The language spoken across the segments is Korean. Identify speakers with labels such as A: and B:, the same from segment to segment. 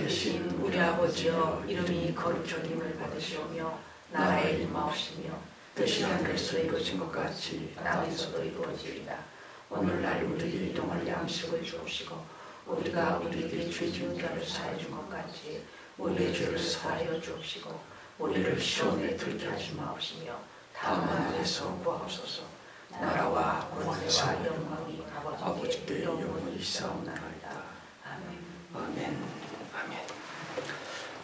A: 되신 우리 아버지여, 이름이 거룩하심을 받으시오며 나라의 임하옵시며 뜻이 하늘에서 이루어진 것 같이 땅에서도 이루어지이다. 오늘날 우리에게 일용할 양식을 주옵시고 우리가 우리에게 죄 지은 자를 사하여 준 것 같이 우리의 죄를 사하여 주옵시고 우리를 시험에 들게 하지 마옵시며 다만 악에서 구하옵소서. 나라와 권세와 영광이 아버지께 영원히 있사옵나이다. 아멘.
B: 아멘. 아멘.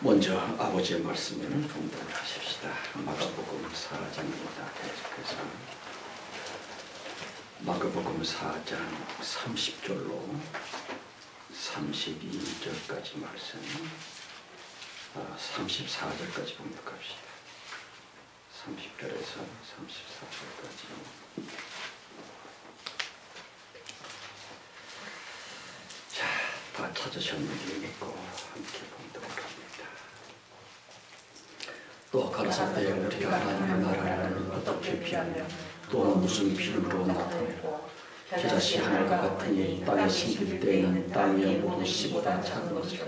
B: 먼저 아버지의 말씀을 공부를 하십시다. 마가복음 4장입니다. 계속해서 마가복음 4장 30절로 32절까지 말씀, 34절까지 봉독합시다. 30절에서 34절까지. 자, 다 찾으셨는지 믿고 함께 봉독을 합니다. 또 가라사대 우리가 하나님의 나라를 어떻게 비하며 또 무슨 비유로 나타내고 겨자씨 하늘과 같으니 땅에 심길 때에는 땅 위의 모든 씨보다 작은 것이요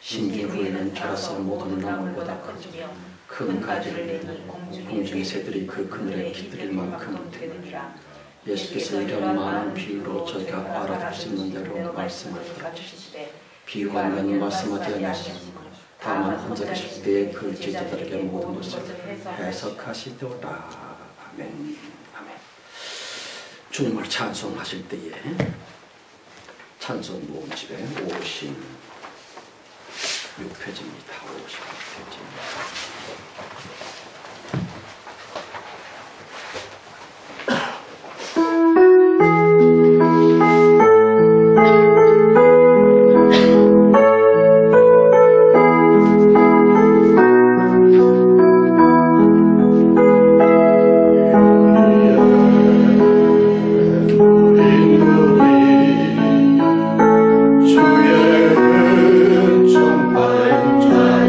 B: 심긴 후에는 자라서 모든 나물보다 크며 큰 가지를 내니 공중의 새들이 그 그늘에 깃들일 만큼 되느니라. 예수께서 이런 많은 비유로 저희가 알아들 수 있는 대로 말씀을 가르치시되 비유하면 말씀하지 아니하시고 다만 혼자 계실 때에 그 제자들에게 모든 것을 해석하시더라. 아멘. 아멘. 주님을 찬송하실 때에 찬송 모음집에 56페이지입니다. 56페이지.
C: 주의 은총 받은 자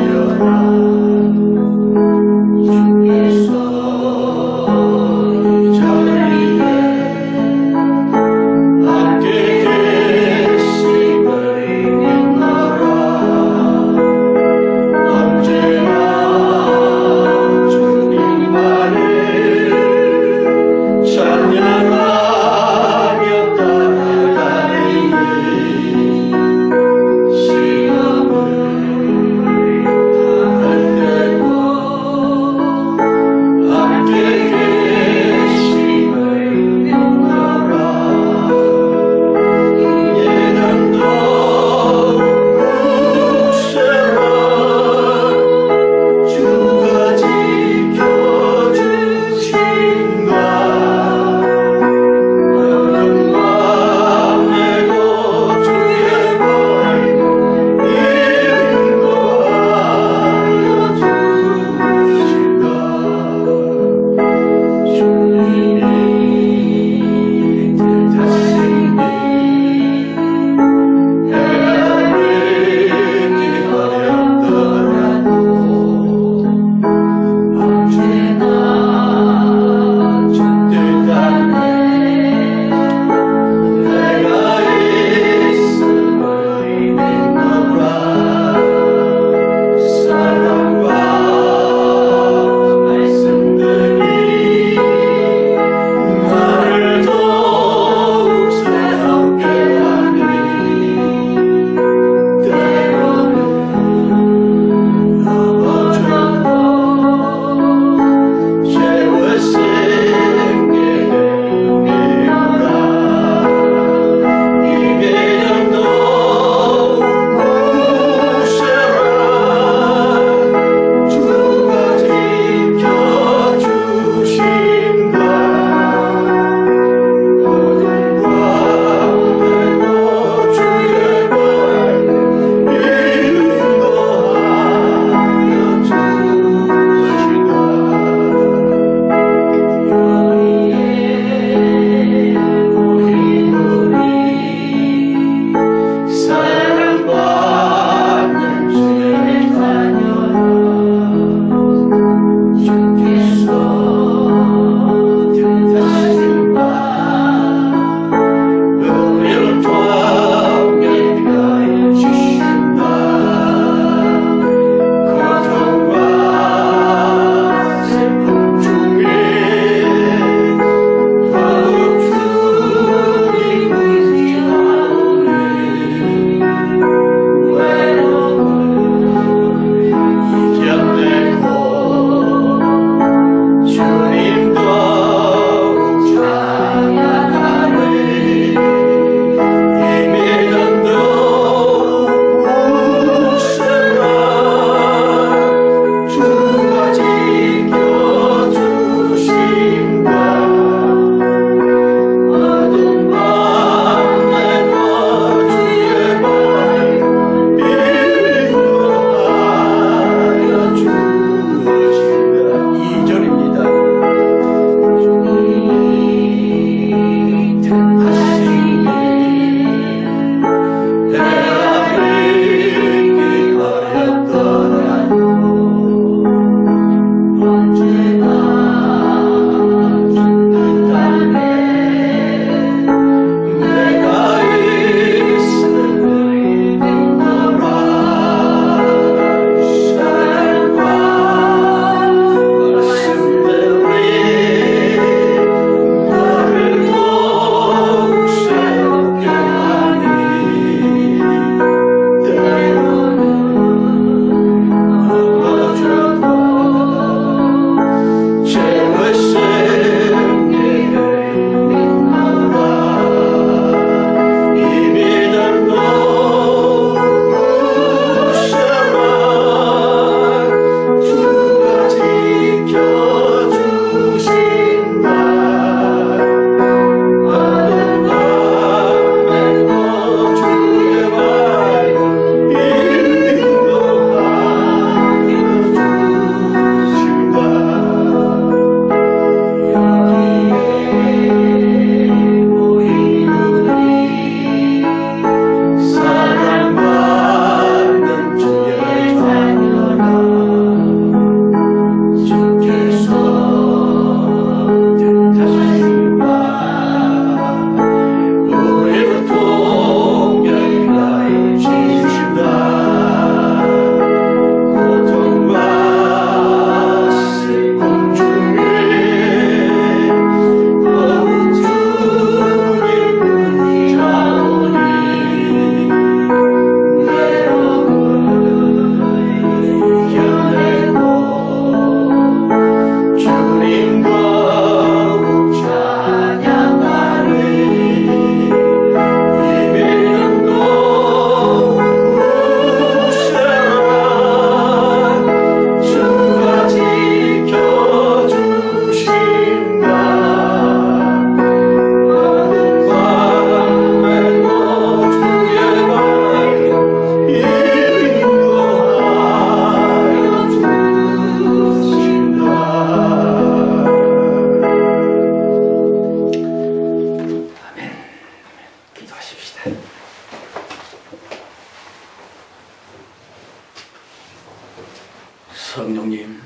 B: 성령님,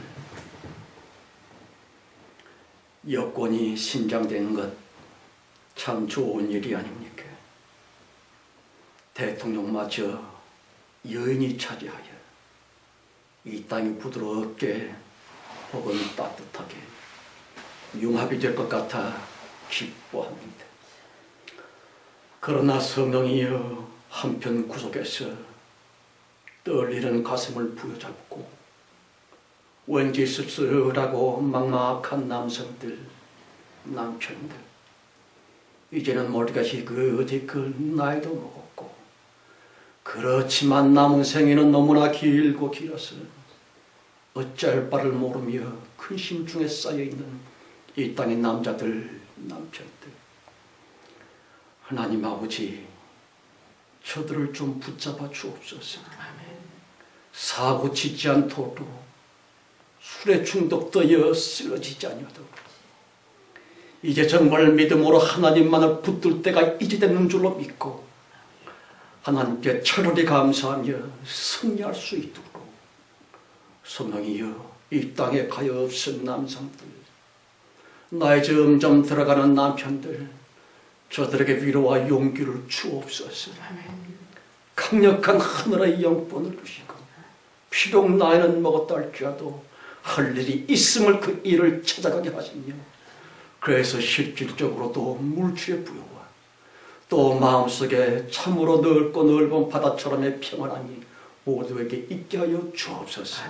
B: 여권이 신장되는 것 참 좋은 일이 아닙니까? 대통령마저 여인이 차지하여 이 땅이 부드럽게 혹은 따뜻하게 융합이 될 것 같아 기뻐합니다. 그러나 성령이여 한편 구속에서 떨리는 가슴을 부여잡고 왠지 씁쓸하고 막막한 남성들, 남편들, 이제는 머리가 희끗희끗 나이도 먹었고 그렇지만 남은 생애는 너무나 길고 길어서 어찌할 바를 모르며 근심 중에 쌓여있는 이 땅의 남자들, 남편들, 하나님 아버지, 저들을 좀 붙잡아 주옵소서. 사고 치지 않도록 술에 중독되어 쓰러지지 아니하도록 이제 정말 믿음으로 하나님만을 붙들 때가 이제 됐는 줄로 믿고 하나님께 철저히 감사하며 승리할 수 있도록 성령이여 이 땅에 가엾은 남성들, 나의 점점 들어가는 남편들, 저들에게 위로와 용기를 주옵소서. 강력한 하늘의 영권을 주시고 비록 나이는 먹었다 할지라도 할 일이 있음을 그 일을 찾아가게 하시며 그래서 실질적으로도 물질의 부여와 또 마음속에 참으로 넓고 넓은 바다처럼의 평안함이 모두에게 있게 하여 주옵소서.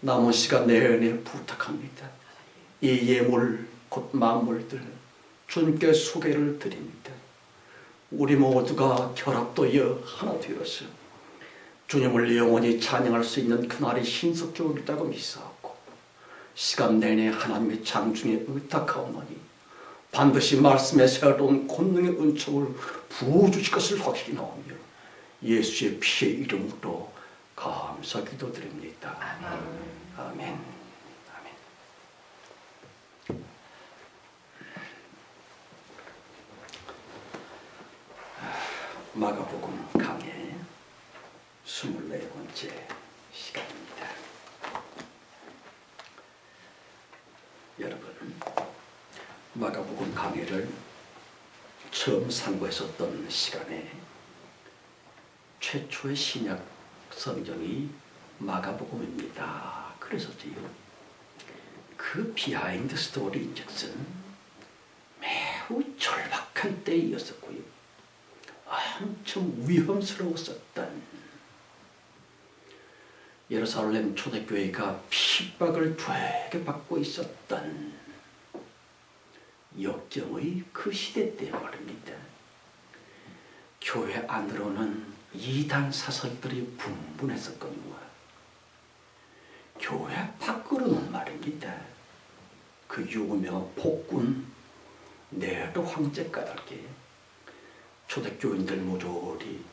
B: 남은 시간 내내 부탁합니다. 이 예물 곧 만물들 주님께 소개를 드립니다. 우리 모두가 결합되어 하나 되어서 주님을 영원히 찬양할 수 있는 그날이 신속적이라고 믿사옵고 시간 내내 하나님의 장중에 의탁하오노니 반드시 말씀에 새로운 권능의 은총을 부어주실 것을 확신하오며 예수의 피의 이름으로 감사 기도드립니다. 아멘. 아멘. 마가복음 강해 24번째 시간입니다. 여러분, 마가복음 강해를 처음 상고했었던 시간에 최초의 신약 성경이 마가복음입니다. 그래서지요. 그 비하인드 스토리인즉슨 매우 절박한 때이었었고요. 엄청 위험스러웠었던 예루살렘 초대교회가 핍박을 되게 받고 있었던 역경의 그 시대 때 말입니다. 교회 안으로는 이단 사설들이 분분했었거든요. 교회 밖으로는 말입니다. 그 유명한 폭군 네로 황제 까닭에 초대교인들 모조리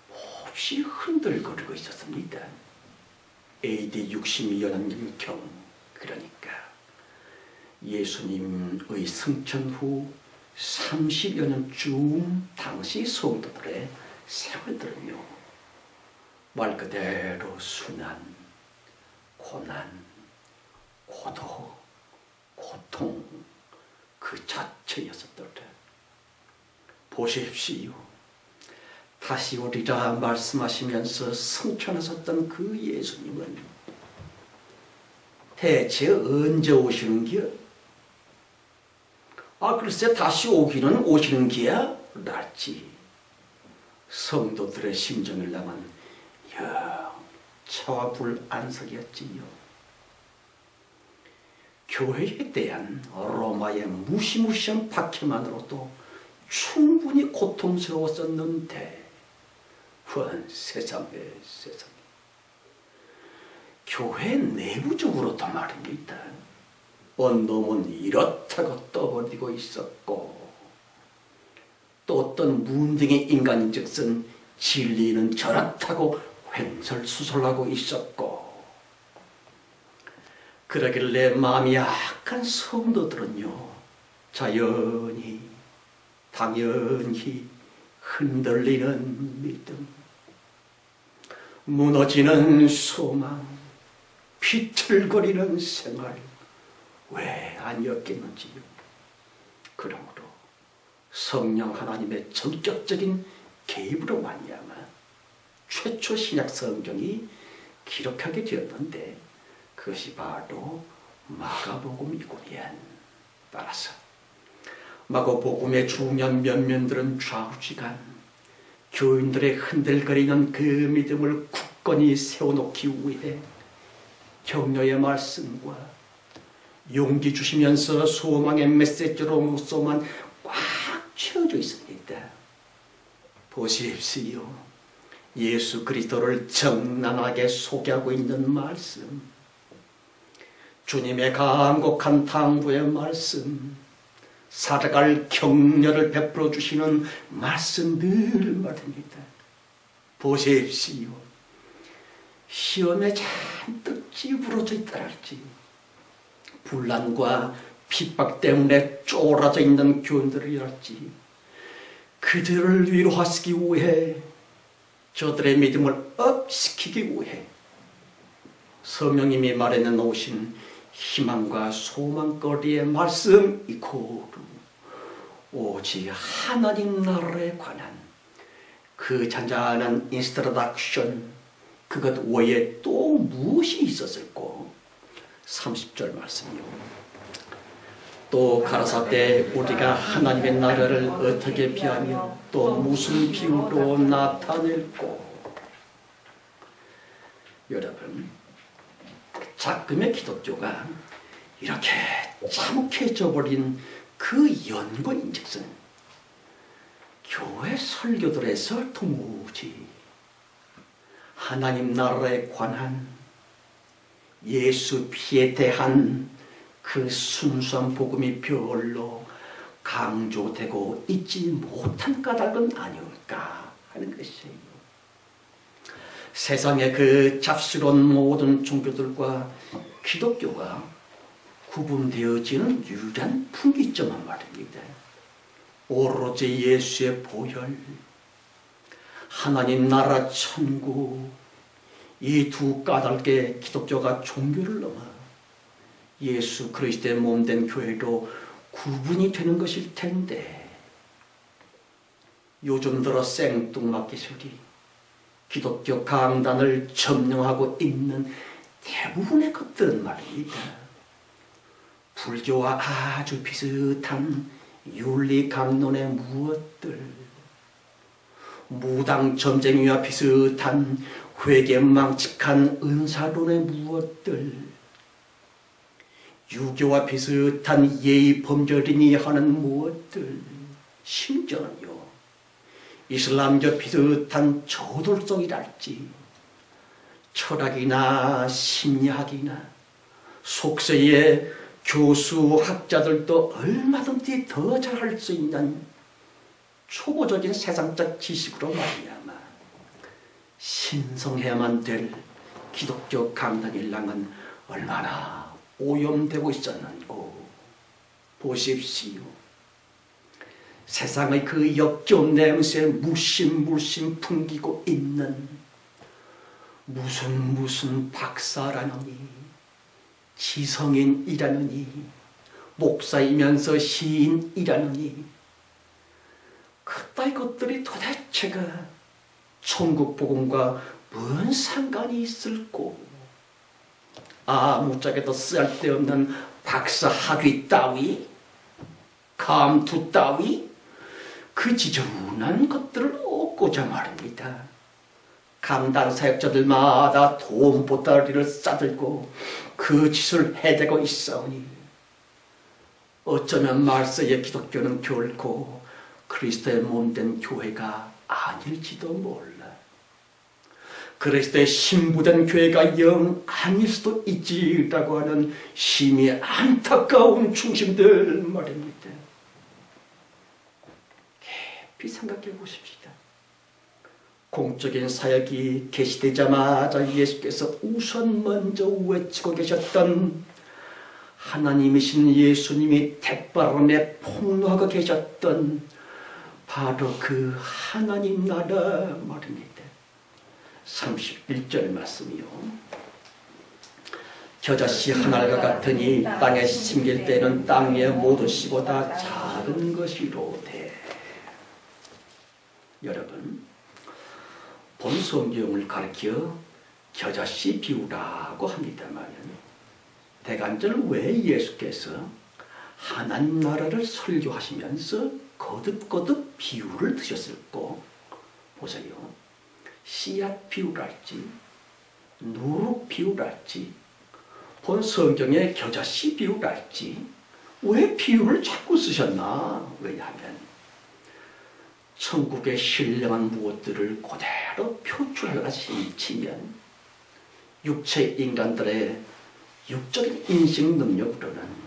B: 몹시 흔들거리고 있었습니다. AD 62년경, 그러니까 예수님의 승천 후 30여 년쯤 당시 성도들의 생활들은요, 말 그대로 순환, 고난, 고도, 고통 그 자체였었더라. 보십시오. 다시 오리라 말씀하시면서 승천하셨던 그 예수님은 대체 언제 오시는겨? 글쎄 다시 오기는 오시는 기야? 랄지 성도들의 심정을 담은 영차와 불안석이었지요. 교회에 대한 로마의 무시무시한 박해만으로도 충분히 고통스러웠었는데 세상에 교회 내부적으로도 말입니다. 어느 놈은 이렇다고 떠벌리고 있었고 또 어떤 문등의 인간인즉슨 진리는 저렇다고 횡설수설하고 있었고 그러길래 마음이 약한 성도들은요 당연히 흔들리는 믿음, 무너지는 소망, 비틀거리는 생활 왜 아니었겠는지요. 그러므로 성령 하나님의 전격적인 개입으로 말미암아 최초 신약 성경이 기록하게 되었는데 그것이 바로 마가복음이구리안. 따라서 마가복음의 중요한 면면들은 좌우지간 교인들의 흔들거리는 그 믿음을 굳건히 세워놓기 위해 격려의 말씀과 용기 주시면서 소망의 메시지로 묵소만 꽉 채워져 있습니다. 보십시오. 예수 그리스도를 정난하게 소개하고 있는 말씀, 주님의 간곡한 당부의 말씀, 살아갈 격려를 베풀어 주시는 말씀들 말입니다. 보십시오. 시험에 잔뜩 찌부러져 있다랄지, 분란과 핍박 때문에 쫄아져 있는 교인들이랄지, 그들을 위로하시기 위해, 저들의 믿음을 업시키기 위해 성령님이 말해 놓으신 희망과 소망거리의 말씀 이코르, 오직 하나님 나라에 관한 그 잔잔한 인스트러덕션, 그것 외에 또 무엇이 있었을꼬? 30절 말씀이요. 또 가라사대 우리가 하나님의 나라를 어떻게 비하며 또 무슨 비유로 나타낼꼬? 여러분, 작금의 기독교가 이렇게 참혹해져 버린 그 연고인즉슨 교회 설교들에서 도무지 하나님 나라에 관한 예수 피에 대한 그 순수한 복음이 별로 강조되고 있지 못한 까닭은 아닐까 하는 것이에요. 세상의 그 잡스러운 모든 종교들과 기독교가 구분되어지는 유일한 분기점은 말입니다. 오로지 예수의 보혈, 하나님 나라 천국, 이 두 까닭에 기독교가 종교를 넘어 예수 그리스도의 몸된 교회로 구분이 되는 것일 텐데, 요즘 들어 생뚱맞기술이 기독교 강단을 점령하고 있는 대부분의 것들은 말입니다. 불교와 아주 비슷한 윤리 강론의 무엇들, 무당 점쟁이와 비슷한 회계망측한 은사론의 무엇들, 유교와 비슷한 예의 범절이니 하는 무엇들, 심지어는요 이슬람교 비슷한 저돌성이랄지 철학이나 심리학이나 속세의 교수 학자들도 얼마든지 더 잘할 수 있는 초보적인 세상적 지식으로 말미암아 신성해야만 될 기독교 강단 일랑은 얼마나 오염되고 있었는고 보십시오. 세상의 그 역겨운 냄새에 물씬 풍기고 있는 무슨 박사라느니 지성인이라느니 목사이면서 시인이라느니 그따위 것들이 도대체가 천국 복음과 뭔 상관이 있을꼬? 아무짝에도 쓸데없는 박사 학위 따위, 감투 따위, 그 지저분한 것들을 얻고자 말입니다. 강단 사역자들마다 돈 보따리를 싸들고 그 짓을 해대고 있사오니 어쩌면 말세의 기독교는 결코 그리스도의 몸된 교회가 아닐지도 몰라. 그리스도의 신부된 교회가 영 아닐 수도 있지라고 하는 심히 안타까운 중심들 말입니다. 깊이 생각해 보십시다. 공적인 사역이 개시되자마자 예수께서 우선 먼저 외치고 계셨던 하나님이신 예수님이 대바람에 폭로하고 계셨던 바로 그 하나님 나라 말입니다. 31절 말씀이요. 겨자씨 하나가 같으니 땅에 심길 때는 땅 위의 모든 씨보다 작은 것이로되. 여러분, 본 성경을 가리켜 겨자씨 비유라고 합니다만 대간절 왜 예수께서 하나님 나라를 설교하시면서 거듭거듭 비유를 드셨을까? 보세요. 씨앗 비유랄지 누룩 비유랄지 본 성경의 겨자씨 비유랄지 왜 비유를 자꾸 쓰셨나? 왜냐하면 천국의 신령한 무엇들을 그대로 표출하려고 치면 육체 인간들의 육적인 인식 능력으로는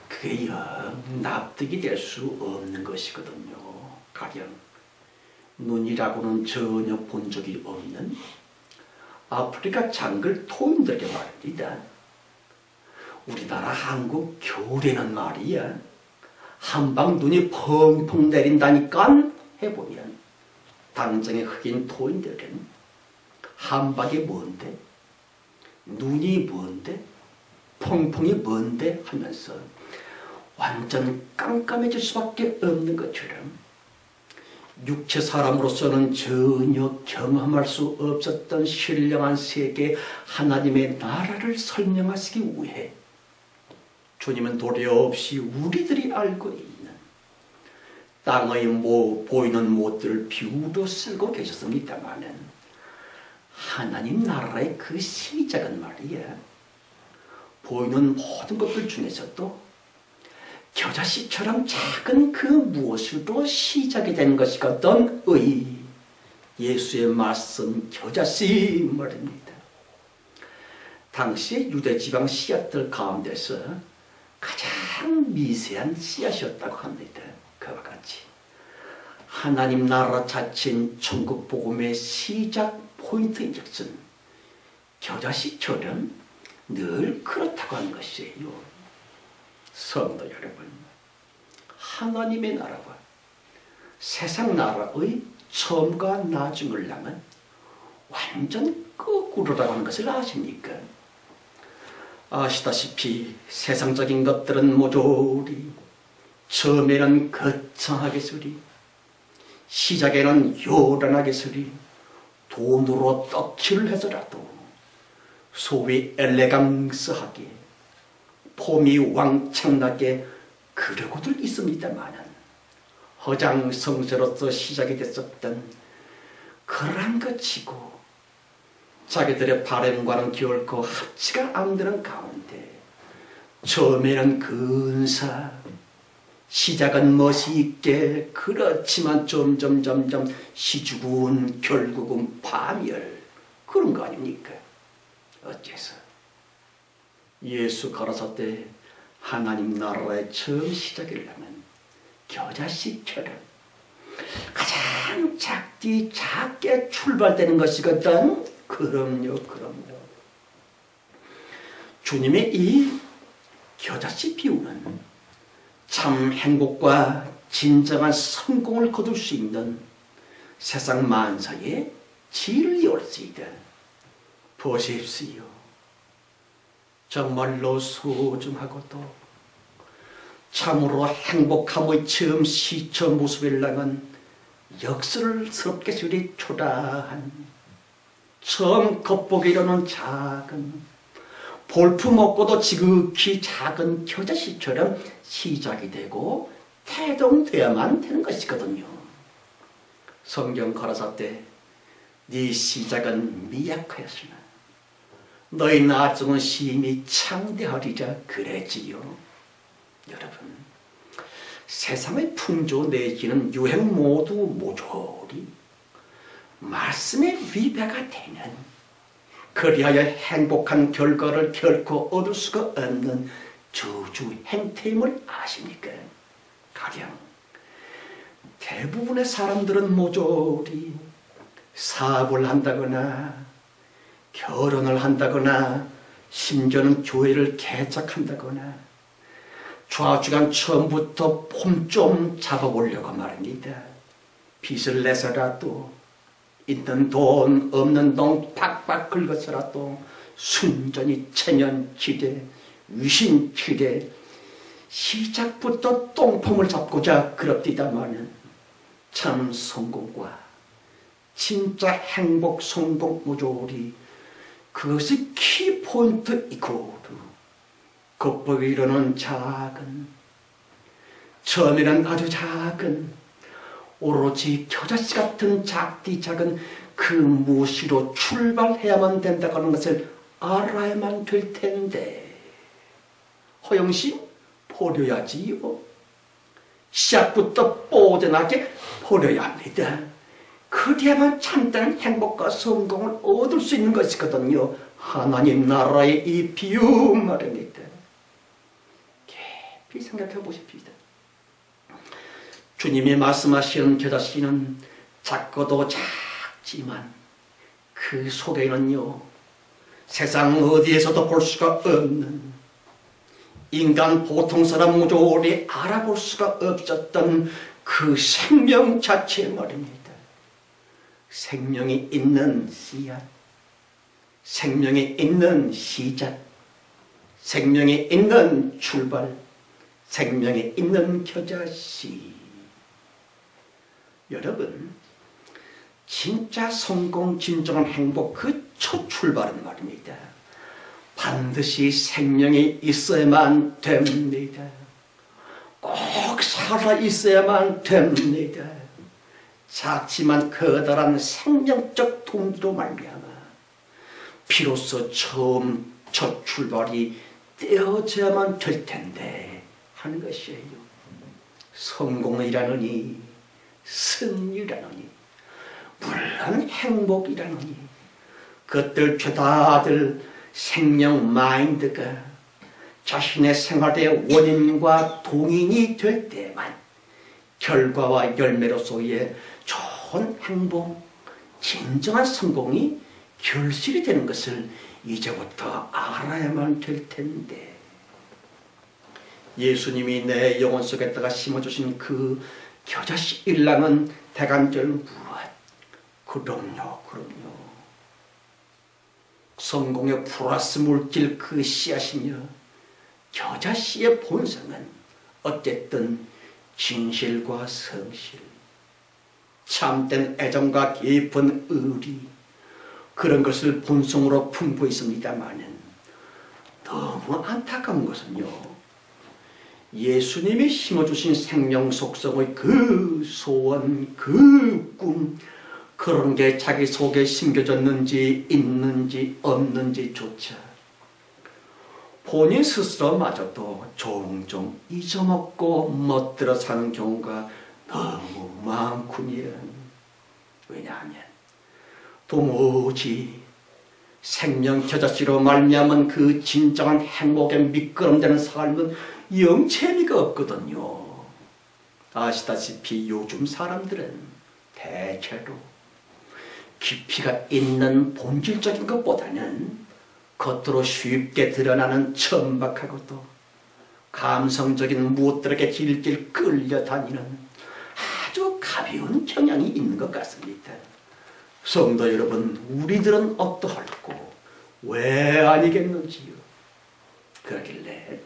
B: 그게 영 납득이 될 수 없는 것이거든요. 가령 눈이라고는 전혀 본 적이 없는 아프리카 장글 토인들에게 말입니다. 우리나라 한국 겨울에는 말이야 한방 눈이 펑펑 내린다니까 해보면 당장의 흑인 토인들은 한방이 뭔데 눈이 뭔데 펑펑이 뭔데 하면서 완전 깜깜해질 수밖에 없는 것처럼 육체 사람으로서는 전혀 경험할 수 없었던 신령한 세계 하나님의 나라를 설명하시기 위해 주님은 도리 없이 우리들이 알고 있는 땅의 보이는 무엇들을 비유로 쓰고 계셨습니다마는 하나님 나라의 그 시작은 말이야 보이는 모든 것들 중에서도 겨자씨처럼 작은 그 무엇으로 시작이 된 것이거든 예수의 말씀 겨자씨 말입니다. 당시 유대지방 씨앗들 가운데서 가장 미세한 씨앗이었다고 합니다. 그와 같이 하나님 나라 자체인 천국 복음의 시작 포인트인즉슨 겨자씨처럼 늘 그렇다고 하는 것이에요. 성도 여러분, 하나님의 나라와 세상 나라의 처음과 나중을 향한 완전 거꾸로라고 하는 것을 아십니까? 아시다시피 세상적인 것들은 모조리 처음에는 거창하게 서리 시작에는 요란하게 서리 돈으로 떡칠을 해서라도 소위 엘레강스하게 폼이 왕창나게 그러고들 있습니다만은 허장성세로서 시작이 됐었던 그러한 것치고 자기들의 바램과는 결코 합치가 안 되는 가운데 처음에는 근사 시작은 멋이 있게 그렇지만 점점 시주군 결국은 파멸 그런 거 아닙니까? 어째서 예수 가라사대 하나님 나라의 처음 시작이라면 겨자씨처럼 가장 작게 출발되는 것이거든. 그럼요. 주님의 이 겨자씨 비유는 참 행복과 진정한 성공을 거둘 수 있는 세상 만사의 진리일지이다. 보십시오. 정말로 소중하고도 참으로 행복함의 처음 시처 모습을 향한 역설스럽게 저리 초라한 처음 겉보기로는 작은 볼품 없고도 지극히 작은 겨자씨처럼 시작이 되고 태동되어야만 되는 것이거든요. 성경 가라사대 네 시작은 미약하였으나 너희 나중은 심히 창대하리라 그랬지요. 여러분, 세상의 풍조 내지는 유행 모두 모조리 말씀의 위배가 되는 그리하여 행복한 결과를 결코 얻을 수가 없는 저주 행태임을 아십니까? 가령 대부분의 사람들은 모조리 사업을 한다거나 결혼을 한다거나 심지어는 교회를 개척한다거나 좌주간 처음부터 폼 좀 잡아보려고 말입니다. 빚을 내서라도 있는 돈 없는 돈 팍팍 긁어서라도 순전히 체면치레 위신치레 시작부터 똥폼을 잡고자 그럽디다마는 참 성공과 진짜 행복 성공 모조리 그것이 키포인트이고 겉보기 이르는 작은 처음에는 아주 작은 오로지 겨자씨 같은 작은 그 무시로 출발해야만 된다고 하는 것을 알아야만 될 텐데 허영심 버려야지요. 시작부터 뽀대나게 버려야 합니다. 그래야만 참다는 행복과 성공을 얻을 수 있는 것이거든요. 하나님 나라의 이 비유 말입니다. 깊이 생각해 보십시다. 주님이 말씀하시는 겨자씨는 작고도 작지만 그 속에는요 세상 어디에서도 볼 수가 없는 인간 보통 사람 모조리 알아볼 수가 없었던 그 생명 자체 말입니다. 생명이 있는 씨앗, 생명이 있는 시작, 생명이 있는 출발, 생명이 있는 겨자씨. 여러분, 진짜 성공, 진정한 행복, 그 첫 출발은 말입니다. 반드시 생명이 있어야만 됩니다. 꼭 살아 있어야만 됩니다. 작지만 커다란 생명적 동기로 말미암아 비로소 처음 첫 출발이 떼어져야만 될 텐데 하는 것이에요. 성공이라느니 승리라느니 물론 행복이라느니 그것들 다들 생명 마인드가 자신의 생활의 원인과 동인이 될 때만 결과와 열매로서의 좋은 행복, 진정한 성공이 결실이 되는 것을 이제부터 알아야만 될 텐데 예수님이 내 영혼 속에다가 심어주신 그 겨자씨 일랑은 대간절 무엇? 그럼요. 성공의 플러스 물질 그 씨앗이며 겨자씨의 본성은 어쨌든 진실과 성실, 참된 애정과 깊은 의리 그런 것을 본성으로 품고 있습니다마는 너무 안타까운 것은요 예수님이 심어주신 생명 속성의 그 소원, 그 꿈 그런 게 자기 속에 심겨졌는지 있는지 없는지조차 본인 스스로마저도 종종 잊어먹고 멋들어 사는 경우가 너무 많군요. 왜냐하면 도무지 생명 겨자씨로 말미암은 그 진정한 행복에 미끄럼되는 삶은 영 재미가 없거든요. 아시다시피 요즘 사람들은 대체로 깊이가 있는 본질적인 것보다는 겉으로 쉽게 드러나는 천박하고도 감성적인 무엇들에게 질질 끌려다니는 아주 가벼운 경향이 있는 것 같습니다. 성도 여러분, 우리들은 어떠할꼬? 왜 아니겠는지요? 그러길래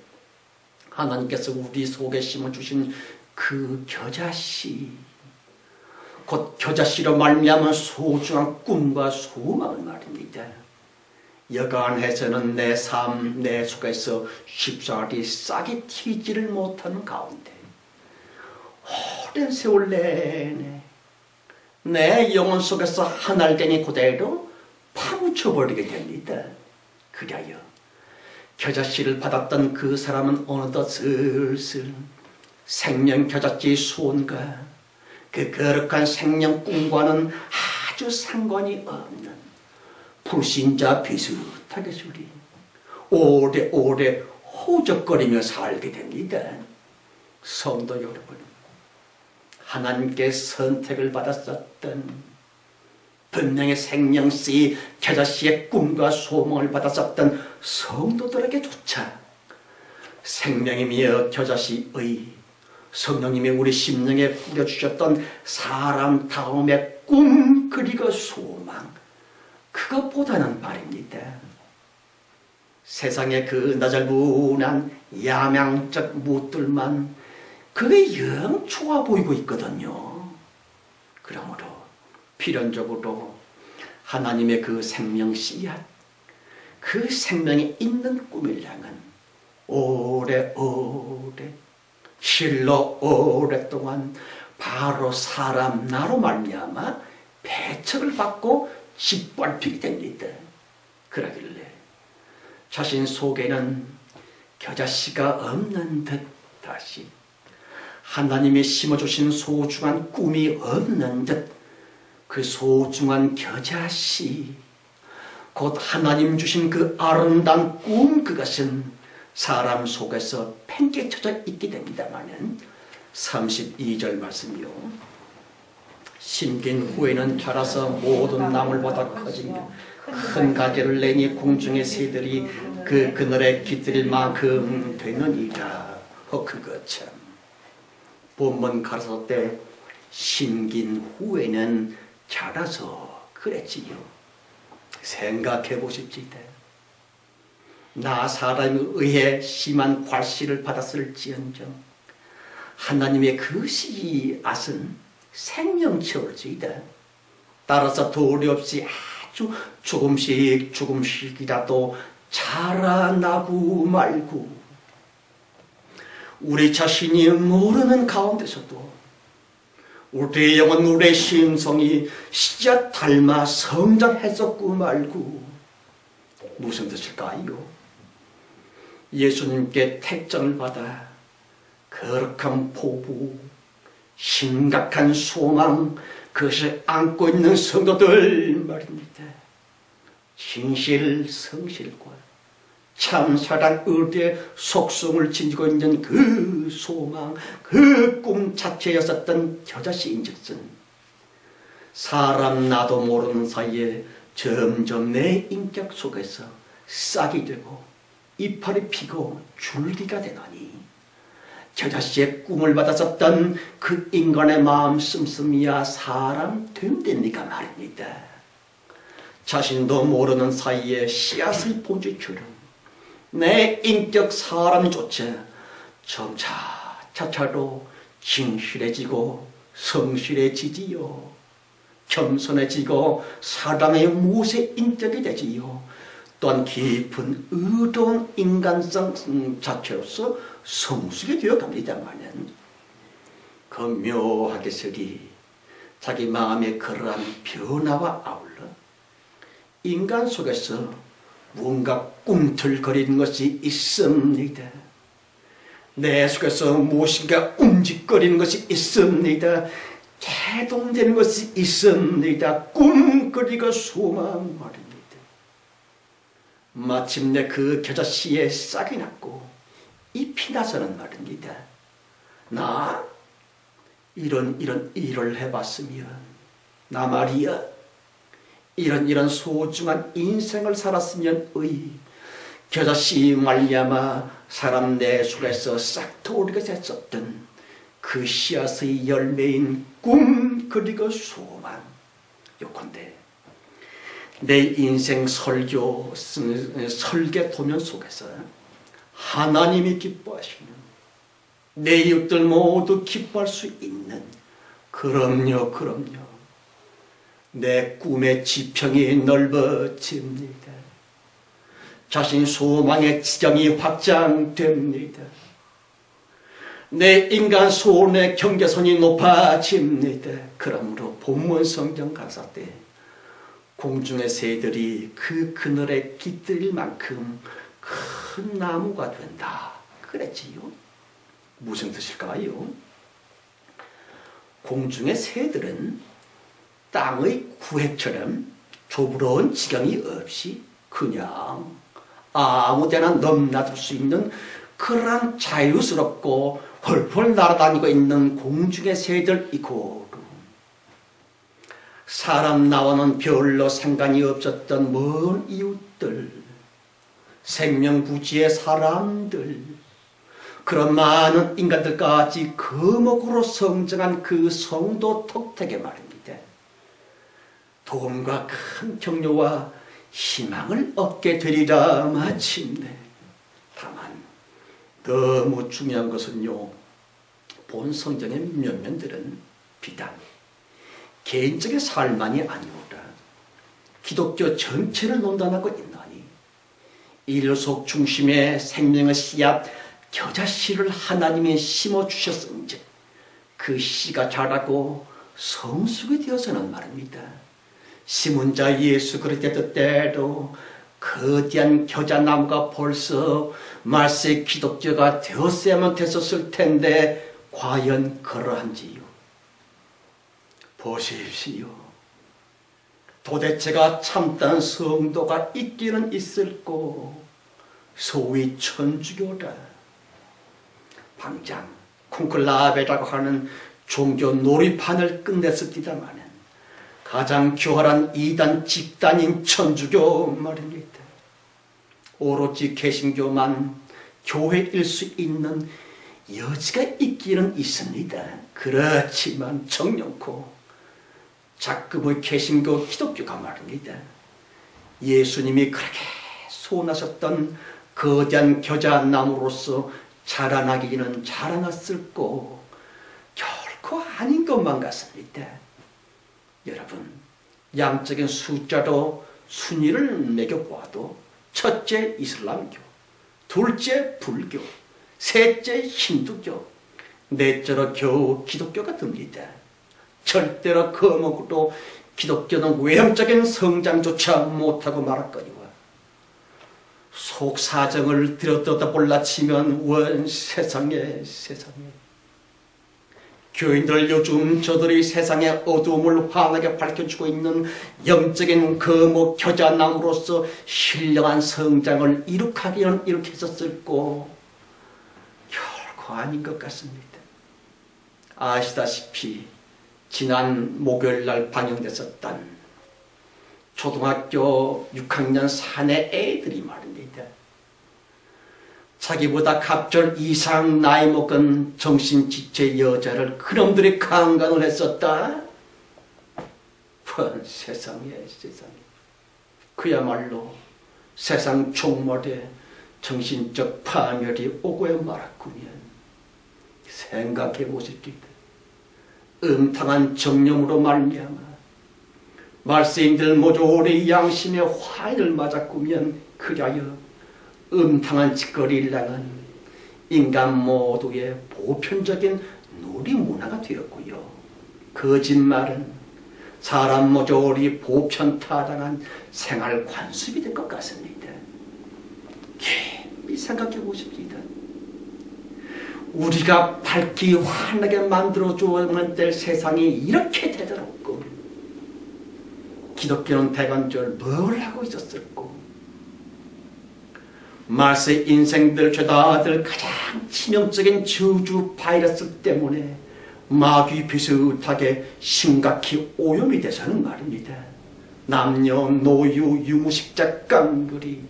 B: 하나님께서 우리 속에 심어주신 그 겨자씨, 곧 겨자씨로 말미암은 소중한 꿈과 소망을 말입니다. 여간해서는 내 삶, 내 속에서 쉽사리 싹이 튀지를 못하는 가운데 오랜 세월 내내 내 영혼 속에서 한 알갱이 그대로 파묻혀버리게 됩니다. 그리하여 겨자씨를 받았던 그 사람은 어느덧 슬슬 생명 겨자씨 수온과 그 거룩한 생명 꿈과는 아주 상관이 없는 불신자 비슷하게 소리 오래오래 호적거리며 살게 됩니다. 성도 여러분, 하나님께 선택을 받았었던 분명히 생명씨 겨자씨의 꿈과 소망을 받았었던 성도들에게조차 생명이며 겨자씨의 성령님이 우리 심령에 뿌려주셨던 사람 다음의 꿈 그리고 소망, 그것보다는 말입니다. 세상의 그 나잘분한 야망적 무엇들만 그게 영 좋아 보이고 있거든요. 그러므로 필연적으로 하나님의 그 생명 씨앗, 그 생명이 있는 꿈을 향한 오래오래 실로 오랫동안 바로 사람 나로 말미암아 배척을 받고 짓밟히게 됩니다. 그러길래 자신 속에는 겨자씨가 없는 듯 다시 하나님이 심어주신 소중한 꿈이 없는 듯 그 소중한 겨자씨, 곧 하나님 주신 그 아름다운 꿈, 그것은 사람 속에서 팽개쳐져 있게 됩니다마는 32절 말씀이요. 심긴 후에는 자라서 모든 나물보다 커지며 큰 가지를 내니 공중의 새들이 그 그늘에 깃들일 만큼 되느니라. 그거 참 본문 가르쳐 때 심긴 후에는 자라서 그랬지요. 생각해 보십시다. 나 사람에 의해 심한 괄시를 받았을지언정 하나님의 그 씨앗은 생명체올지이다. 따라서 도리 없이 아주 조금씩이라도 자라나고 말고 우리 자신이 모르는 가운데서도 우리의 영혼, 우리의 심성이 씨앗 닮아 성장했었고 말고 무슨 뜻일까요? 예수님께 택정을 받아 거룩한 포부, 심각한 소망, 그것을 안고 있는 성도들 말입니다. 진실, 성실과 참사랑 의리의 속성을 지니고 있는 그 소망, 그 꿈 자체였었던 겨자씨인즉슨 사람 나도 모르는 사이에 점점 내 인격 속에서 싹이 되고 이파리 피고 줄기가 되나니 겨자씨의 꿈을 받았었던 그 인간의 마음 씀씀이야 사람 된답니까 말입니다. 자신도 모르는 사이에 씨앗을 본질처럼 내 인격 사람조차 점차 차차로 진실해지고 성실해지지요. 겸손해지고 사랑의 무쇠 인격이 되지요. 또한 깊은 의로운 인간성 자체로서 성숙이 되어갑니다마는 그 묘하게 서리 자기 마음의 그러한 변화와 아울러 인간 속에서 뭔가 꿈틀거리는 것이 있습니다. 내 속에서 무엇인가 움직거리는 것이 있습니다. 개동되는 것이 있습니다. 꿈꾸리고 소망 말입니다. 마침내 그 겨자씨에 싹이 났고 잎이 나서는 말입니다. 나 이런 일을 해봤으면 나 말이야 이런 소중한 인생을 살았으면 겨자씨 말미암아 사람 내 속에서 싹 트오르게 됐었던 그 씨앗의 열매인 꿈 그리고 소망, 요컨대 내 인생 설계 도면 속에서 하나님이 기뻐하시는 내 이웃들 모두 기뻐할 수 있는 그럼요 내 꿈의 지평이 넓어집니다. 자신 소망의 지경이 확장됩니다. 내 인간 소원의 경계선이 높아집니다. 그러므로 본문 성경 가사 때 공중의 새들이 그 그늘에 깃들일 만큼 큰 나무가 된다 그랬지요. 무슨 뜻일까요? 공중의 새들은 땅의 구획처럼 좁은 지경이 없이 그냥 아무데나 넘나들 수 있는 그런 자유스럽고 펄펄 날아다니고 있는 공중의 새들이고 사람 나와는 별로 상관이 없었던 먼 이웃들, 생명부지의 사람들, 그런 많은 인간들까지 거목으로 성장한 그 성도 톡택의 말입니다. 도움과 큰 격려와 희망을 얻게 되리라 마침내. 다만 너무 중요한 것은요, 본 성경의 면면들은 비단 개인적인 삶만이 아니오라 기독교 전체를 논단하고 있나니 일속 중심의 생명의 씨앗 겨자씨를 하나님이 심어주셨은즉 그 씨가 자라고 성숙이 되어서는 말입니다. 심은 자 예수 그리스도의 뜻대로 거대한 겨자나무가 벌써 말세 기독교가 되었어야만 됐었을 텐데 과연 그러한지요? 보십시오. 도대체가 참다운 성도가 있기는 있을꼬 소위 천주교라. 방장 콘클라베라고 하는 종교 놀이판을 끝냈습니다마는 가장 교활한 이단 집단인 천주교 말입니다. 오로지 개신교만 교회일 수 있는 여지가 있기는 있습니다. 그렇지만 정령코 작금의 개신교 기독교가 말입니다. 예수님이 그렇게 소원하셨던 거대한 겨자나무로서 자라나기는 자라났을꼬 결코 아닌 것만 같습니다. 여러분, 양적인 숫자로 순위를 매겨보아도 첫째 이슬람교, 둘째 불교, 셋째 힌두교, 넷째로 겨우 기독교가 듭니다. 절대로 거목으로 기독교는 외형적인 성장조차 못하고 말았거니와 속사정을 들여다볼라 치면 원 세상에 교인들 요즘 저들이 세상의 어두움을 환하게 밝혀주고 있는 영적인 거목 겨자나무로서 신령한 성장을 이룩하기는 이룩했었을꼬 결코 아닌 것 같습니다. 아시다시피 지난 목요일날 방영됐었던 초등학교 6학년 사내 애들이 말입니다. 자기보다 갑절 이상 나이 먹은 정신지체 여자를 그놈들이 강간을 했었다. 세상에. 그야말로 세상 종말에 정신적 파멸이 오고야 말았군요. 생각해 보십시다. 음탕한 정념으로 말미암아 말세인들 모두 오래 양심의 화를 맞았구면 그리하여 음탕한 짓거리를 당한 인간 모두의 보편적인 놀이문화가 되었고요. 거짓말은 사람 모조리 보편타당한 생활 관습이 된 것 같습니다. 깊이 생각해 보십시다. 우리가 밝기 환하게 만들어주어야만 될 세상이 이렇게 되더라고. 기독교는 대관절 뭘 하고 있었을꼬? 말세 인생들 죄다들 가장 치명적인 저주 바이러스 때문에 마귀 비슷하게 심각히 오염이 돼서는 말입니다. 남녀, 노유, 유무식자 깡그리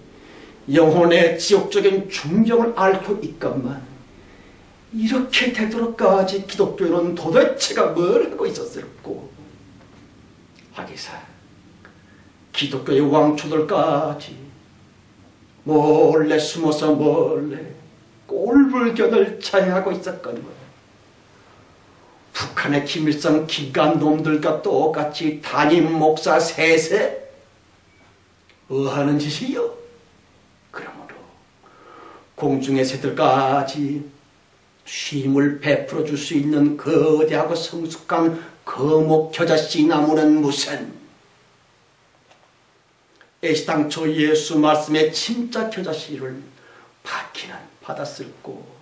B: 영혼의 지옥적인 중경을 앓고 있건만 이렇게 되도록까지 기독교는 도대체가 뭘 하고 있었을꼬? 하기사 기독교의 왕초들까지 몰래 숨어서 몰래 꼴불견을 자해하고 있었거니와 북한의 김일성 기간 놈들과 똑같이 담임 목사 셋에 의하는 짓이요. 그러므로 공중의 새들까지 쉼을 베풀어 줄 수 있는 거대하고 성숙한 거목 겨자씨 나무는 무슨 애시당초 예수 말씀의 진짜 겨자씨를 받기는 받았을꼬.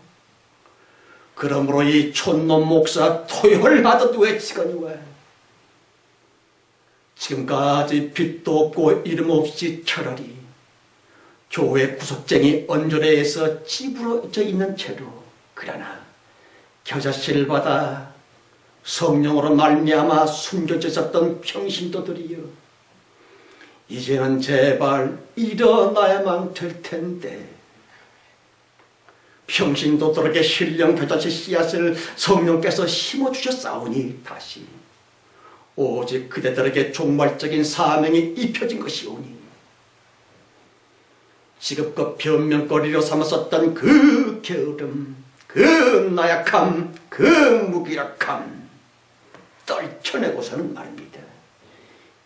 B: 그러므로 이 촌놈 목사 토열하듯 외치거니와 지금까지 빛도 없고 이름 없이 차라리 교회 구석쟁이 언저리에서 찌부러져 있는 채로 그러나 겨자씨를 받아 성령으로 말미암아 숨겨져 있었던 평신도들이여 이제는 제발 일어나야만 될 텐데 평신도들에게 신령 겨자씨 씨앗을 성령께서 심어주셨사오니 다시 오직 그대들에게 종말적인 사명이 입혀진 것이오니 지극히 변명거리로 삼았었던 그 게으름, 그 나약함, 그 무기력함 떨쳐내고서는 말입니다.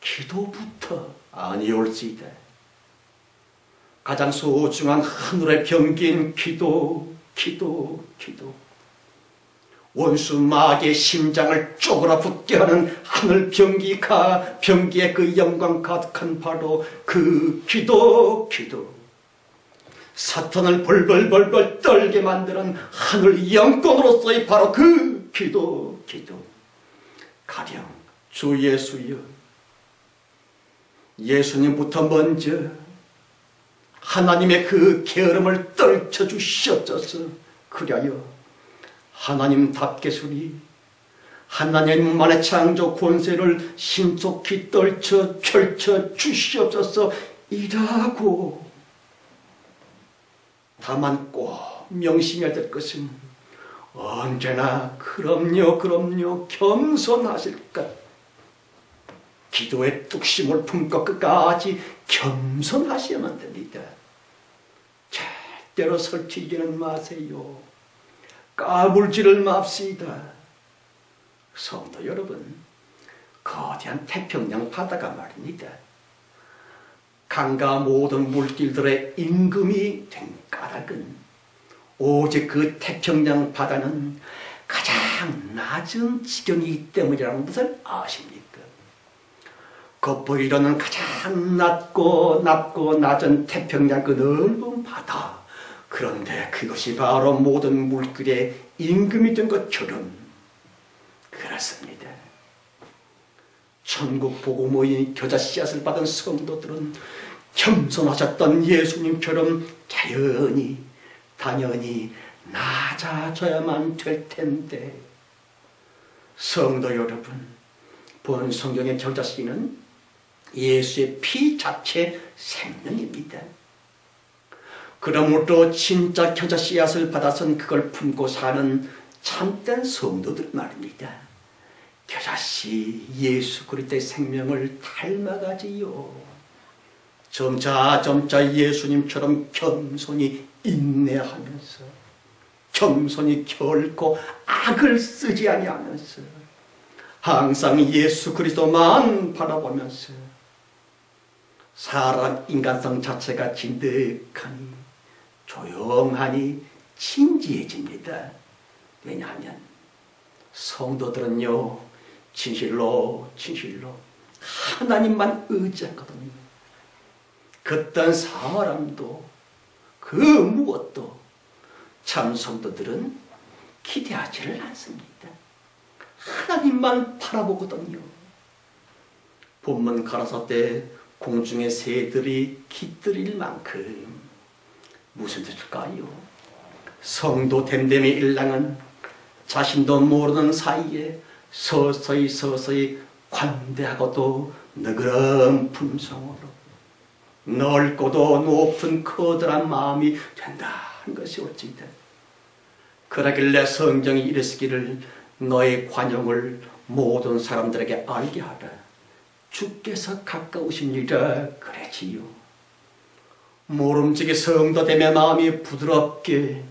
B: 기도부터 아니올지이다. 가장 소중한 하늘의 병기인 기도. 원수 마귀의 심장을 쪼그라붙게 하는 하늘 병기의 그 영광 가득한 바로 그 기도. 사탄을 벌벌 떨게 만드는 하늘 영권으로서의 바로 그 기도. 가령 주 예수여, 예수님부터 먼저 하나님의 그 게으름을 떨쳐주시옵소서. 그리하여 하나님답게서리 하나님만의 창조 권세를 신속히 떨쳐 펼쳐 주시옵소서. 이라고. 다만 꼭 명심해야 될 것은 언제나 그럼요 겸손하실 것. 기도의 뚝심을 품고 끝까지 겸손하셔야만 됩니다. 절대로 설치지는 마세요. 까불지를 맙시다. 성도 여러분, 거대한 태평양 바다가 말입니다. 강과 모든 물길들의 임금이 된 까닭은 오직 그 태평양 바다는 가장 낮은 지경이기 때문이라는 것을 아십니까? 겉보이로는 가장 낮고 낮은 태평양 그 넓은 바다. 그런데 그것이 바로 모든 물길의 임금이 된 것처럼 그렇습니다. 천국 복음의 겨자 씨앗을 받은 성도들은 겸손하셨던 예수님처럼 당연히 낮아져야만 될 텐데, 성도 여러분, 본 성경의 겨자 씨는 예수의 피 자체 생명입니다. 그러므로 진짜 겨자 씨앗을 받아선 그걸 품고 사는 참된 성도들 말입니다. 겨자씨 예수 그리스도의 생명을 닮아가지요. 점차 예수님처럼 겸손히 인내하면서, 겸손히 결코 악을 쓰지 아니하면서, 항상 예수 그리스도만 바라보면서 사람 인간성 자체가 진득하니 조용하니 진지해집니다. 왜냐하면 성도들은요, 진실로 하나님만 의지하거든요. 그딴 사람도 그 무엇도 참 성도들은 기대하지를 않습니다. 하나님만 바라보거든요. 본문 가라사대 공중의 새들이 깃들일 만큼 무슨 뜻일까요? 성도 됨됨이 일랑은 자신도 모르는 사이에 서서히 관대하고도 너그러운 품성으로 넓고도 높은 커다란 마음이 된다는 것이 옳지다. 그러길래 성경이 이르시기를 너의 관용을 모든 사람들에게 알게 하라. 주께서 가까우시니라 그랬지요. 모름지기 성도됨의 마음이 부드럽게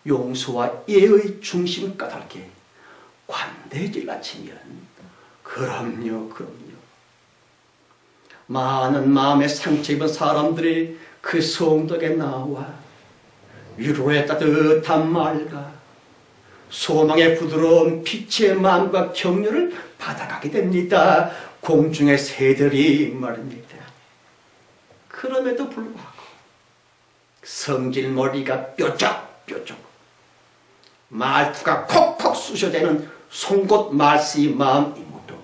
B: 용서와 예의 중심 까닭에 관대해질 아치면 그럼요. 많은 마음에 상처 입은 사람들이 그 성도에게 나와 위로의 따뜻한 말과 소망의 부드러운 빛의 마음과 격려를 받아가게 됩니다. 공중의 새들이 말입니다. 그럼에도 불구하고 성질머리가 뾰족 말투가 콕콕 쑤셔대는 송곳 말씨 마음이므로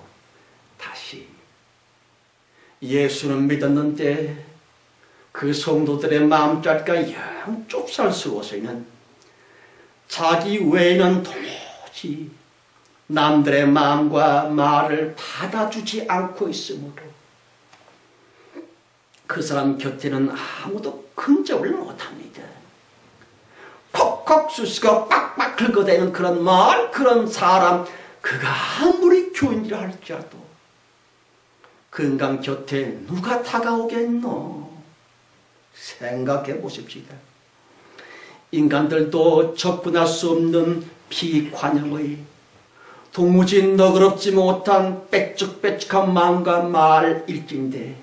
B: 다시 예수는 믿었는데 그 성도들의 마음자리가 영 좁쌀스러워서는 자기 외에는 도무지 남들의 마음과 말을 받아주지 않고 있으므로 그 사람 곁에는 아무도 근접을 못합니다. 콕콕 쑤시고 빡빡 긁어대는 그런 말, 그런 사람, 그가 아무리 교인이라 할지라도 그 인간 곁에 누가 다가오겠노? 생각해 보십시다. 인간들도 접근할 수 없는 비관념의 도무지 너그럽지 못한 빽죽빽죽한 마음과 말일진데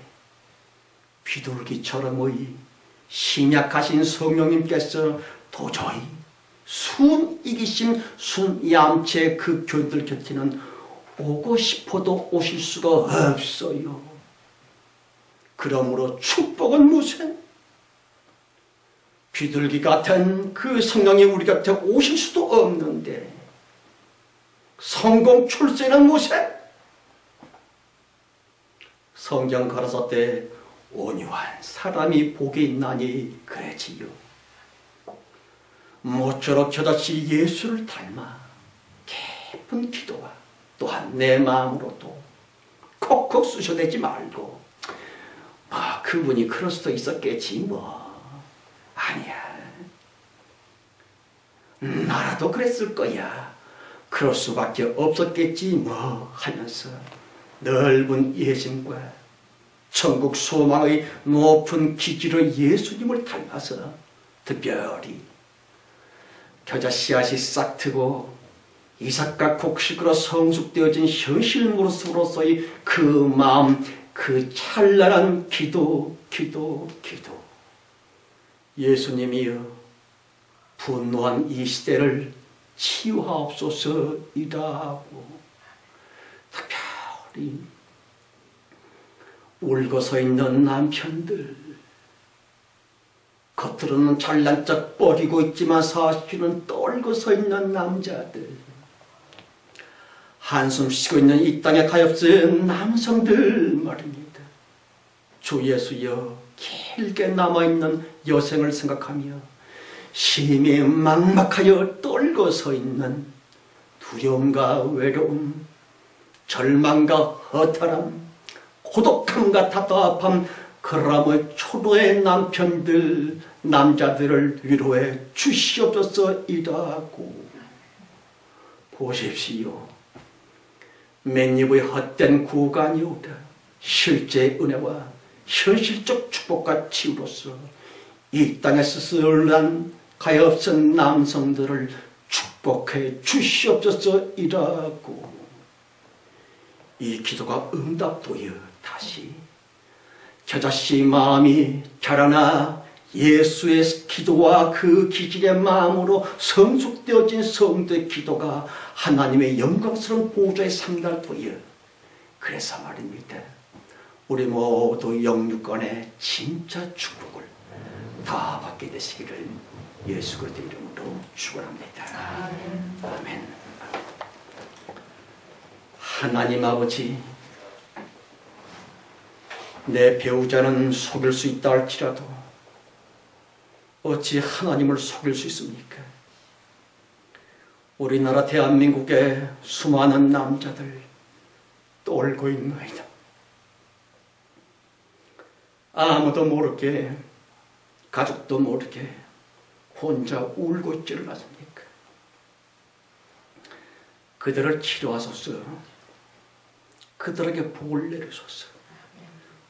B: 비둘기처럼의 심약하신 성령님께서 도저히 순이기심 순얌체 그 교인들 곁에는 오고 싶어도 오실 수가 없어요. 그러므로 축복은 무슨? 비둘기 같은 그 성령이 우리 곁에 오실 수도 없는데 성공 출세는 무슨? 성경 가라사대 온유한 사람이 복이 있나니 그래지요. 모쪼록 저같이 예수를 닮아 깊은 기도와 또한 내 마음으로도 콕콕 쑤셔대지 말고 그분이 그럴 수도 있었겠지 뭐. 아니야. 나라도 그랬을 거야. 그럴 수밖에 없었겠지 뭐 하면서 넓은 예심과 천국 소망의 높은 기질로 예수님을 닮아서 특별히 겨자 씨앗이 싹 트고 이삭과 곡식으로 성숙되어진 현실 모습으로서의 그 마음, 그 찬란한 기도. 예수님이여, 분노한 이 시대를 치유하옵소서이라고 특별히 울고 서 있는 남편들, 겉으로는 잘난 척 뻐기고 있지만 사실은 떨고 서 있는 남자들, 한숨 쉬고 있는 이 땅에 가엾은 남성들 말입니다. 주 예수여, 길게 남아있는 여생을 생각하며 심히 막막하여 떨고 서 있는 두려움과 외로움, 절망과 허탈함, 고독함과 답답함, 그러므로 초로의 남편들, 남자들을 위로해 주시옵소서이라고. 보십시오. 맨입의 헛된 구간이오다. 실제 은혜와 현실적 축복과 치유로서 이 땅에 스스로난 가엾은 남성들을 축복해 주시옵소서이라고. 이 기도가 응답되어 다시 겨자씨 마음이 자라나 예수의 기도와 그 기질의 마음으로 성숙되어진 성도의 기도가 하나님의 영광스러운 보좌에 상달되어, 그래서 말입니다, 우리 모두 영육간의 진짜 축복을 다 받게 되시기를 예수 그리스도 이름으로 축원합니다. 아멘. 하나님 아버지, 내 배우자는 속일 수 있다 할지라도 어찌 하나님을 속일 수 있습니까? 우리나라 대한민국의 수많은 남자들 떨고 있나이다. 아무도 모르게, 가족도 모르게 혼자 울고 있지를 않습니까? 그들을 치료하소서. 그들에게 복을 내리소서.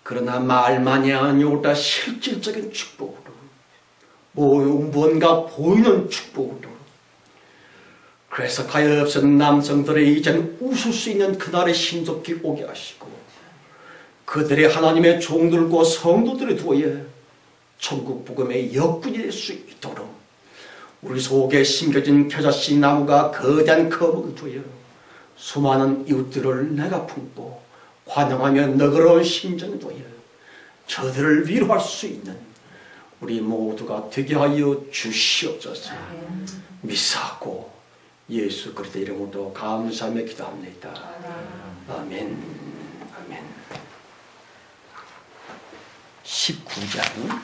B: 그러나 말만이 아니오다 실질적인 축복으로, 뭔가 보이는 축복으로. 그래서 가엾은 남성들의 이제는 웃을 수 있는 그날의 신속히 오게 하시고, 그들의 하나님의 종들과 성도들이 두어 천국 복음의 역군이 될 수 있도록 우리 속에 심겨진 겨자씨 나무가 거대한 거북이 두어 수많은 이웃들을 내가 품고 환영하며 너그러운 심정이 두어 저들을 위로할 수 있는 우리 모두가 되게 하여 주시옵소서. 믿사옵고 예수 그리스도 이름으로 감사하며 기도합니다. 아멘. 19장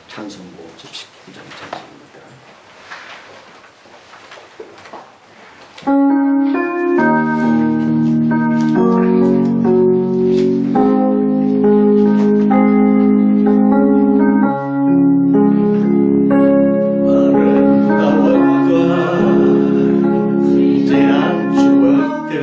B: 찬송곡 19장 찬송입니다. 아름다웠던 지난 추억들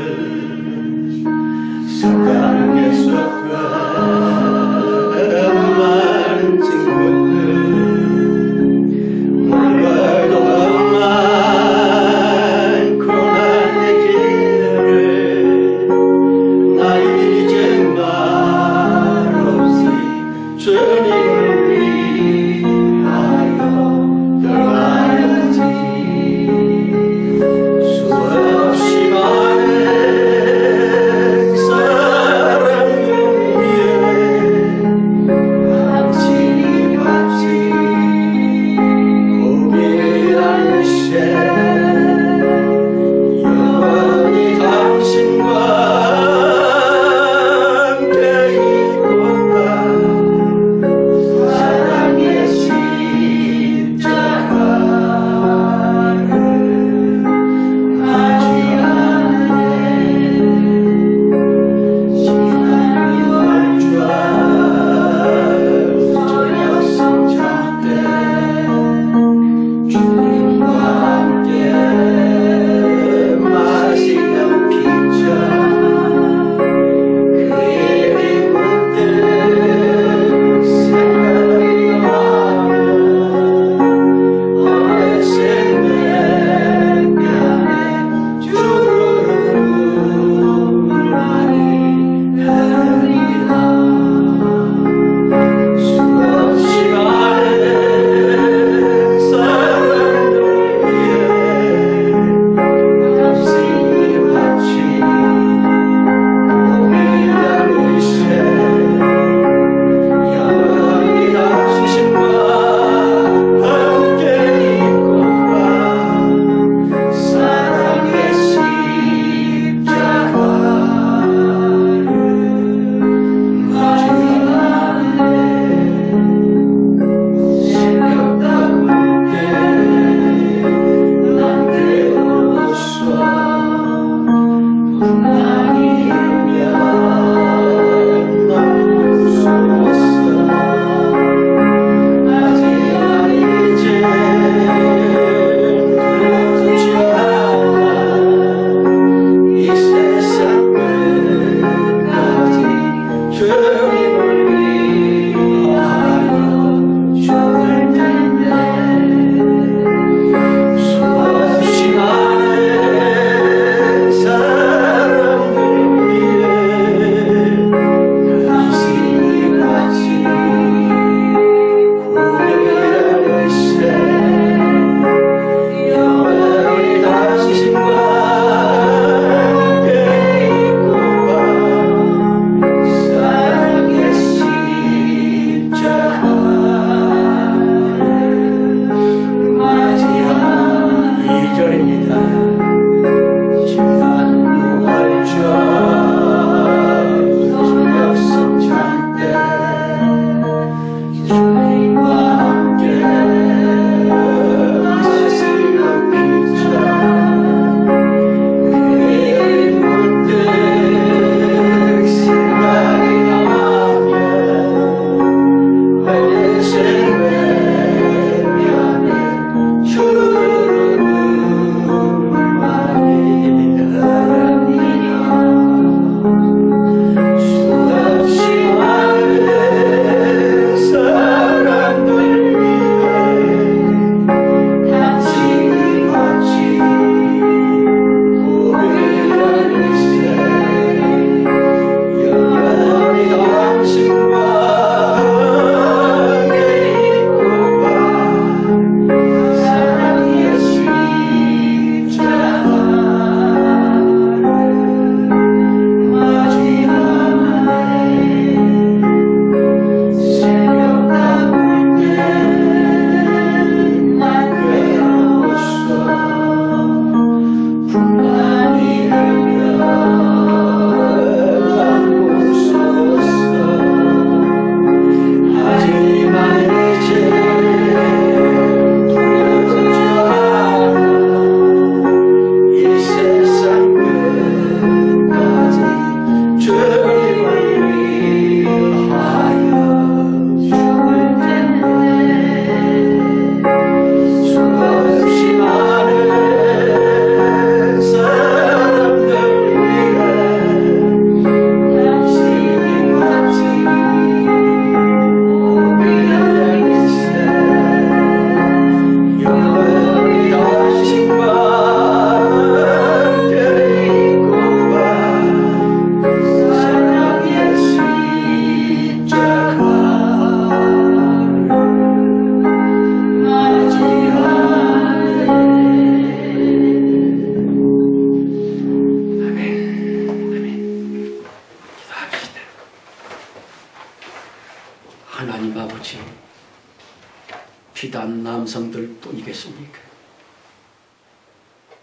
B: 비단 남성들 뿐이겠습니까?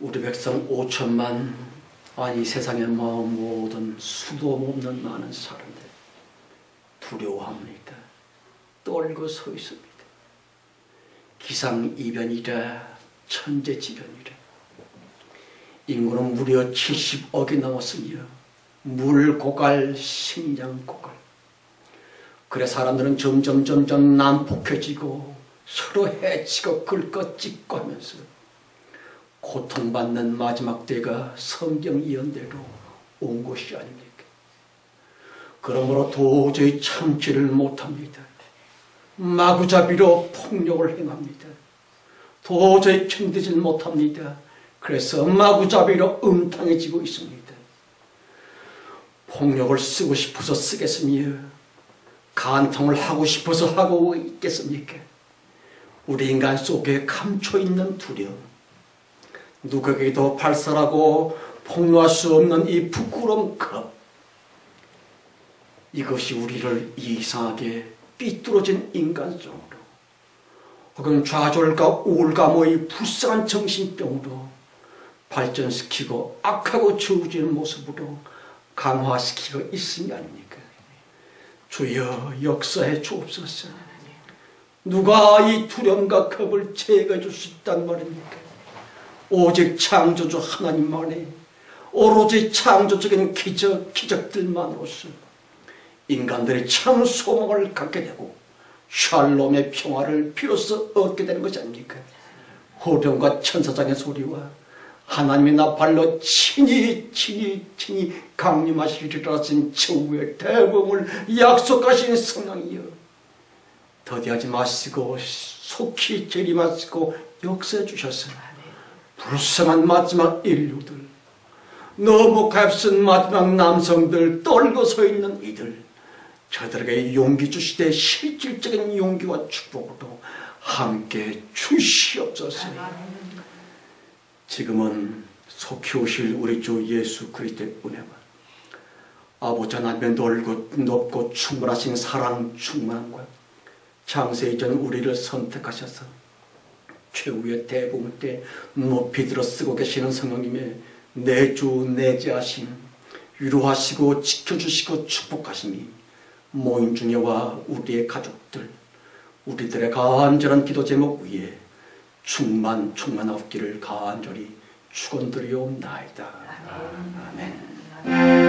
B: 우리 백성 5천만, 아니 세상의 모든 수도 없는 많은 사람들 두려워합니다. 떨고 서 있습니다. 기상이변이라 천재지변이라 인구는 무려 70억이 넘었으며 물고갈, 식량고갈. 그래 사람들은 점점 난폭해지고 서로 해치고 긁고 찢고 하면서 고통받는 마지막 때가 성경 예언대로 온 것이 아닙니까? 그러므로 도저히 참지를 못합니다. 마구잡이로 폭력을 행합니다. 도저히 견디질 못합니다. 그래서 마구잡이로 음탕해지고 있습니다. 폭력을 쓰고 싶어서 쓰겠으며 간통을 하고 싶어서 하고 있겠습니까? 우리 인간 속에 감춰있는 두려움, 누구에게도 발설하고 폭로할 수 없는 이 부끄러움, 겁, 이것이 우리를 이상하게 삐뚤어진 인간성으로 혹은 좌절과 우울감의 불쌍한 정신병으로 발전시키고 악하고 저주의 모습으로 강화시키고 있음이 아닙니까? 주여 역사해 주옵소서. 누가 이 두려움과 겁을 제거해 줄 수 있단 말입니까? 오직 창조주 하나님만이 오로지 창조적인 기적들만으로서 인간들이 참 소망을 갖게 되고 샬롬의 평화를 비로소 얻게 되는 것이 아닙니까? 호령과 천사장의 소리와 하나님의 나팔로 친히 강림하시리라 하신 최후의 대복을 약속하신 성령이여, 더디하지 마시고 속히 재림하시고 역사해 주셔서 불쌍한 마지막 인류들, 너무 값진 마지막 남성들, 떨고 서 있는 이들, 저들에게 용기 주시되 실질적인 용기와 축복으로 함께 주시옵소서. 지금은 속히 오실 우리 주 예수 그리스도의 은혜와 아버지 하나님의 높고 충만하신 사랑 충만함과 창세 이전 우리를 선택하셔서 최후의 대복음 때 높이 들어 쓰고 계시는 성령님의 내주 내재하심, 위로하시고 지켜주시고 축복하심이 모임 중에와 우리의 가족들, 우리들의 간절한 기도 제목 위에 충만하옵기를 간절히 축원드리옵나이다. 아멘.